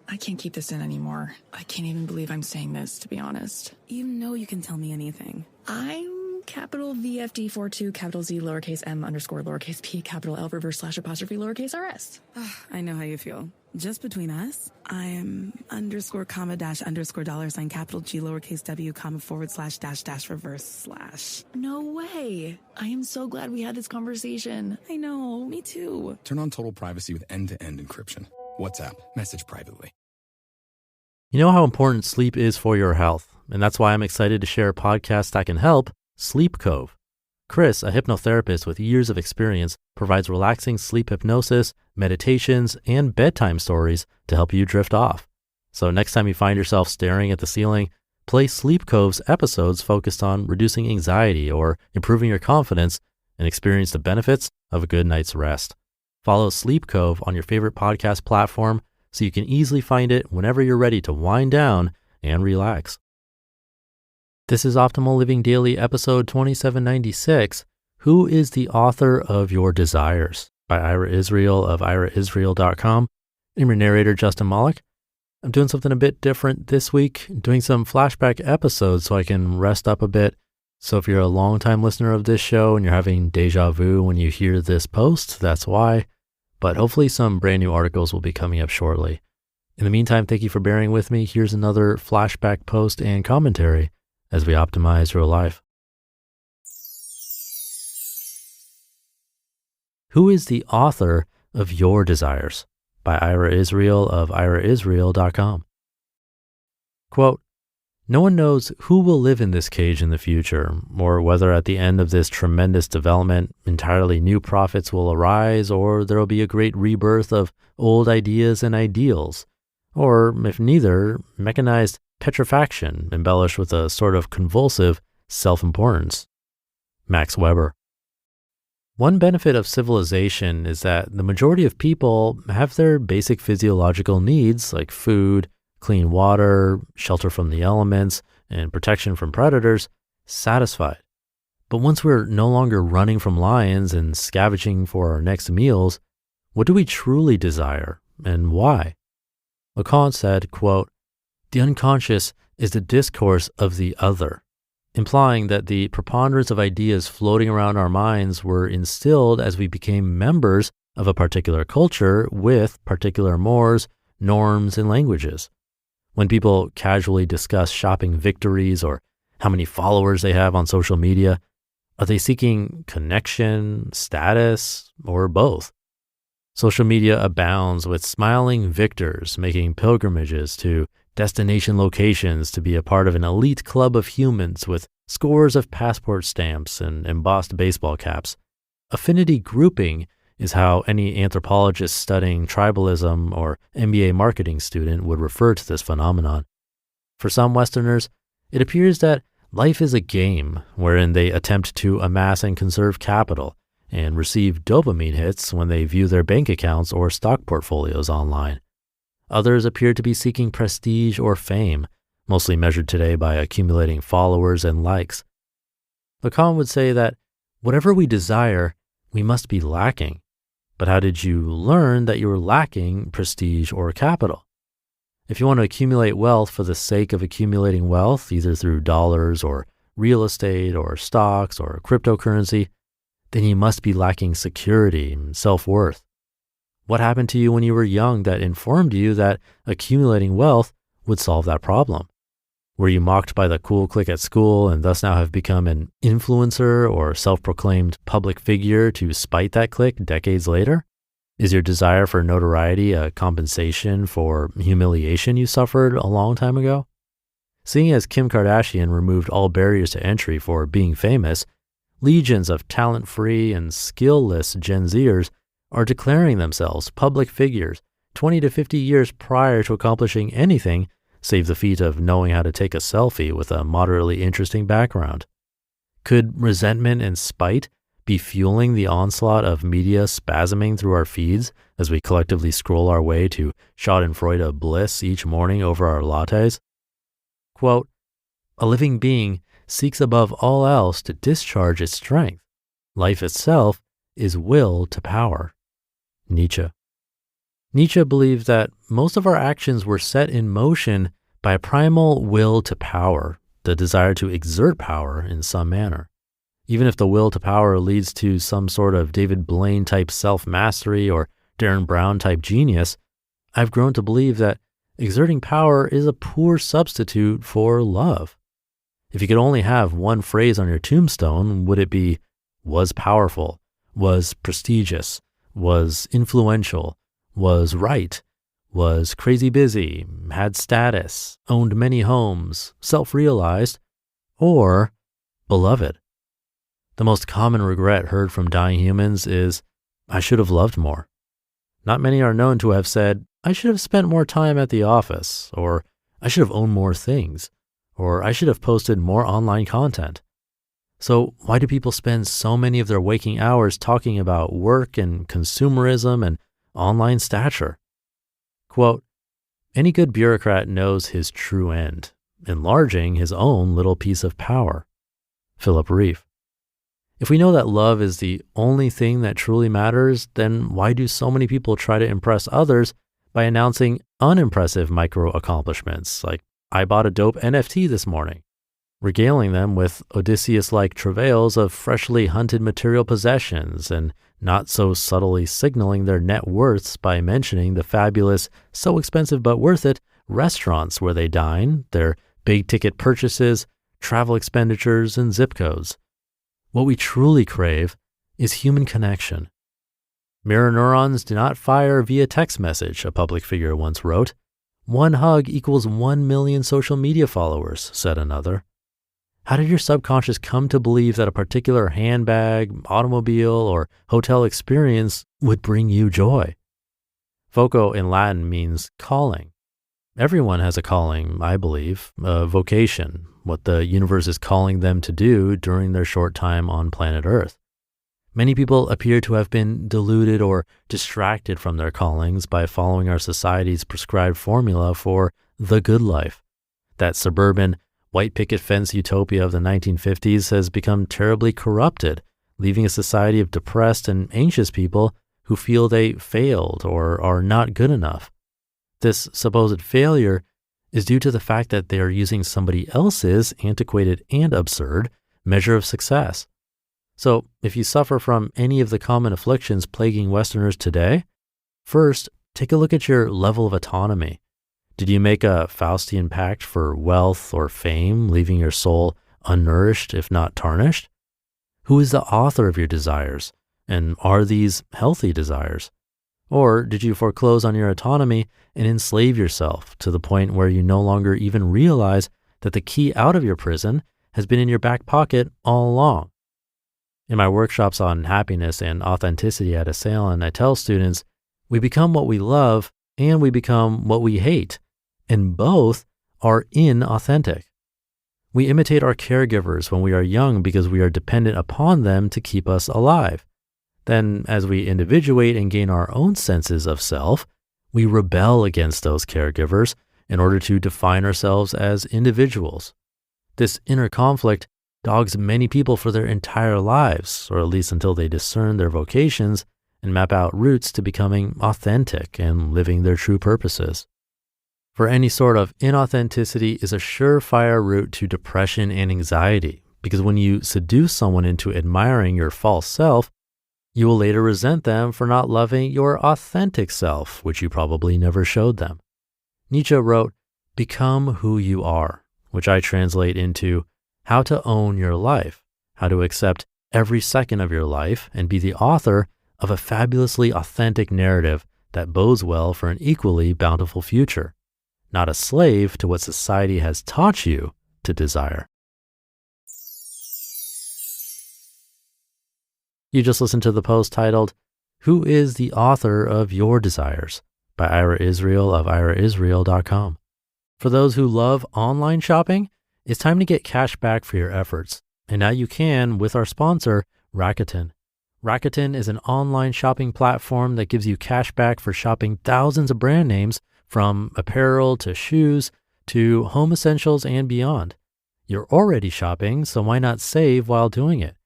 I can't keep this in anymore. I can't even believe I'm saying this, to be honest. You know you can tell me anything. I'm capital VFD42, capital Z, lowercase m, underscore, lowercase p, capital L, reverse slash apostrophe, lowercase rs. I know how you feel. Just between us, I am underscore comma dash underscore dollar sign capital G lowercase w comma forward slash dash dash reverse slash. No way. I am so glad we had this conversation. I know, me too. Turn on total privacy with end-to-end encryption. WhatsApp, message privately. You know how important sleep is for your health, and that's why I'm excited to share a podcast that can help, Sleep Cove. Chris, a hypnotherapist with years of experience, provides relaxing sleep hypnosis, meditations, and bedtime stories to help you drift off. So next time you find yourself staring at the ceiling, play Sleep Cove's episodes focused on reducing anxiety or improving your confidence and experience the benefits of a good night's rest. Follow Sleep Cove on your favorite podcast platform so you can easily find it whenever you're ready to wind down and relax. This is Optimal Living Daily, episode 2796, Who is the Author of Your Desires? By Ira Israel of iraisrael.com. I'm your narrator, Justin Malik. I'm doing something a bit different this week, doing some flashback episodes so I can rest up a bit. So if you're a longtime listener of this show and you're having deja vu when you hear this post, that's why. But hopefully some brand new articles will be coming up shortly. In the meantime, thank you for bearing with me. Here's another flashback post and commentary as we optimize your life. Who is the author of Your Desires? By Ira Israel of iraisrael.com. Quote, no one knows who will live in this cage in the future, or whether at the end of this tremendous development, entirely new prophets will arise, or there will be a great rebirth of old ideas and ideals, or, if neither, mechanized petrifaction embellished with a sort of convulsive self-importance. Max Weber. One benefit of civilization is that the majority of people have their basic physiological needs like food, clean water, shelter from the elements, and protection from predators satisfied. But once we're no longer running from lions and scavenging for our next meals, what do we truly desire and why? Lacan said, quote, the unconscious is the discourse of the other, implying that the preponderance of ideas floating around our minds were instilled as we became members of a particular culture with particular mores, norms, and languages. When people casually discuss shopping victories or how many followers they have on social media, are they seeking connection, status, or both? Social media abounds with smiling victors making pilgrimages to destination locations to be a part of an elite club of humans with scores of passport stamps and embossed baseball caps. Affinity grouping is how any anthropologist studying tribalism or MBA marketing student would refer to this phenomenon. For some Westerners, it appears that life is a game wherein they attempt to amass and conserve capital and receive dopamine hits when they view their bank accounts or stock portfolios online. Others appear to be seeking prestige or fame, mostly measured today by accumulating followers and likes. Lacan would say that whatever we desire, we must be lacking. But how did you learn that you were lacking prestige or capital? If you want to accumulate wealth for the sake of accumulating wealth, either through dollars or real estate or stocks or cryptocurrency, then you must be lacking security and self-worth. What happened to you when you were young that informed you that accumulating wealth would solve that problem? Were you mocked by the cool clique at school and thus now have become an influencer or self-proclaimed public figure to spite that clique decades later? Is your desire for notoriety a compensation for humiliation you suffered a long time ago? Seeing as Kim Kardashian removed all barriers to entry for being famous, legions of talent-free and skill-less Gen Zers are declaring themselves public figures 20 to 50 years prior to accomplishing anything save the feat of knowing how to take a selfie with a moderately interesting background. Could resentment and spite be fueling the onslaught of media spasming through our feeds as we collectively scroll our way to schadenfreude bliss each morning over our lattes? Quote, a living being seeks above all else to discharge its strength. Life itself is will to power. Nietzsche. Nietzsche believed that most of our actions were set in motion by a primal will to power, the desire to exert power in some manner. Even if the will to power leads to some sort of David Blaine type self-mastery or Darren Brown type genius, I've grown to believe that exerting power is a poor substitute for love. If you could only have one phrase on your tombstone, would it be, was powerful, was prestigious, was influential, was right, was crazy busy, had status, owned many homes, self-realized, or beloved? The most common regret heard from dying humans is, I should have loved more. Not many are known to have said, I should have spent more time at the office, or I should have owned more things, or I should have posted more online content. So why do people spend so many of their waking hours talking about work and consumerism and online stature? Quote, any good bureaucrat knows his true end, enlarging his own little piece of power. Philip Reeve. If we know that love is the only thing that truly matters, then why do so many people try to impress others by announcing unimpressive micro accomplishments like, I bought a dope NFT this morning, regaling them with Odysseus-like travails of freshly hunted material possessions and not so subtly signaling their net worths by mentioning the fabulous, so expensive but worth it restaurants where they dine, their big ticket purchases, travel expenditures, and zip codes. What we truly crave is human connection. Mirror neurons do not fire via text message, a public figure once wrote. One hug equals 1 million social media followers, said another. How did your subconscious come to believe that a particular handbag, automobile, or hotel experience would bring you joy? Voco in Latin means calling. Everyone has a calling, I believe, a vocation, what the universe is calling them to do during their short time on planet Earth. Many people appear to have been deluded or distracted from their callings by following our society's prescribed formula for the good life. That suburban, white picket fence utopia of the 1950s has become terribly corrupted, leaving a society of depressed and anxious people who feel they failed or are not good enough. This supposed failure is due to the fact that they are using somebody else's antiquated and absurd measure of success. So if you suffer from any of the common afflictions plaguing Westerners today, first, take a look at your level of autonomy. Did you make a Faustian pact for wealth or fame, leaving your soul unnourished, if not tarnished? Who is the author of your desires? And are these healthy desires? Or did you foreclose on your autonomy and enslave yourself to the point where you no longer even realize that the key out of your prison has been in your back pocket all along? In my workshops on happiness and authenticity at Assailant, I tell students, we become what we love and we become what we hate, and both are inauthentic. We imitate our caregivers when we are young because we are dependent upon them to keep us alive. Then, as we individuate and gain our own senses of self, we rebel against those caregivers in order to define ourselves as individuals. This inner conflict dogs many people for their entire lives, or at least until they discern their vocations and map out routes to becoming authentic and living their true purposes. For any sort of inauthenticity is a surefire route to depression and anxiety, because when you seduce someone into admiring your false self, you will later resent them for not loving your authentic self, which you probably never showed them. Nietzsche wrote, "Become who you are," which I translate into how to own your life, how to accept every second of your life and be the author of a fabulously authentic narrative that bodes well for an equally bountiful future, not a slave to what society has taught you to desire. You just listened to the post titled, Who is the Author of Your Desires? By Ira Israel of iraisrael.com. For those who love online shopping, it's time to get cash back for your efforts. And now you can with our sponsor, Rakuten. Rakuten is an online shopping platform that gives you cash back for shopping thousands of brand names, from apparel to shoes to home essentials and beyond. You're already shopping, so why not save while doing it?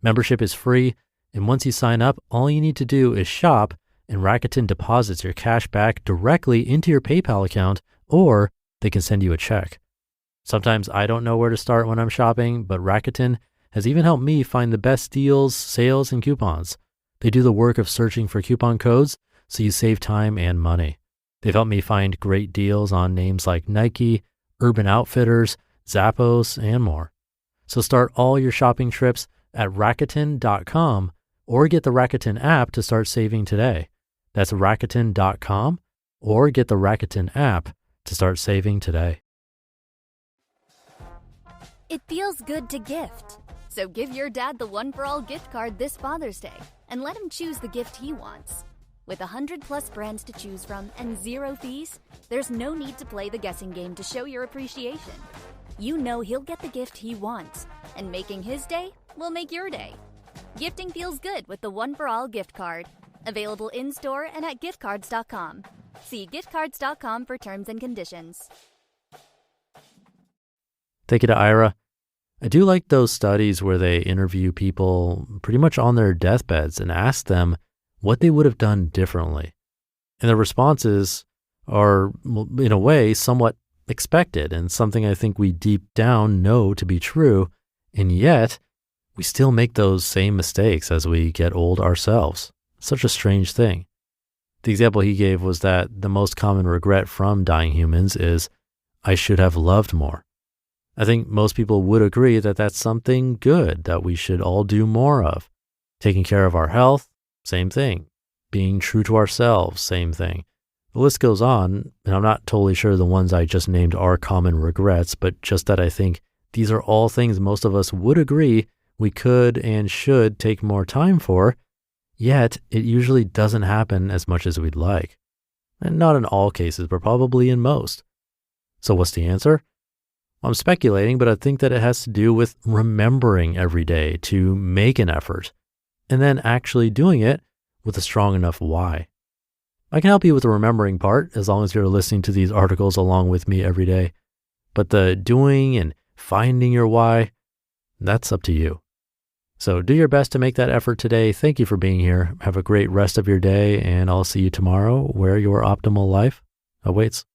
Membership is free, and once you sign up, all you need to do is shop, and Rakuten deposits your cash back directly into your PayPal account, or they can send you a check. Sometimes I don't know where to start when I'm shopping, but Rakuten has even helped me find the best deals, sales, and coupons. They do the work of searching for coupon codes so you save time and money. They've helped me find great deals on names like Nike, Urban Outfitters, Zappos, and more. So start all your shopping trips at Rakuten.com or get the Rakuten app to start saving today. That's Rakuten.com or get the Rakuten app to start saving today. It feels good to gift. So give your dad the One for All gift card this Father's Day and let him choose the gift he wants. With 100+ brands to choose from and 0 fees, there's no need to play the guessing game to show your appreciation. You know he'll get the gift he wants, and making his day will make your day. Gifting feels good with the One for All gift card. Available in-store and at giftcards.com. See giftcards.com for terms and conditions. Thank you to Ira. I do like those studies where they interview people pretty much on their deathbeds and ask them what they would have done differently. And the responses are, in a way, somewhat expected and something I think we deep down know to be true. And yet, we still make those same mistakes as we get old ourselves. Such a strange thing. The example he gave was that the most common regret from dying humans is, I should have loved more. I think most people would agree that that's something good that we should all do more of. Taking care of our health, same thing. Being true to ourselves, same thing. The list goes on, and I'm not totally sure the ones I just named are common regrets, but just that I think these are all things most of us would agree we could and should take more time for, yet it usually doesn't happen as much as we'd like. And not in all cases, but probably in most. So what's the answer? I'm speculating, but I think that it has to do with remembering every day to make an effort and then actually doing it with a strong enough why. I can help you with the remembering part as long as you're listening to these articles along with me every day. But the doing and finding your why, that's up to you. So do your best to make that effort today. Thank you for being here. Have a great rest of your day, and I'll see you tomorrow where your optimal life awaits.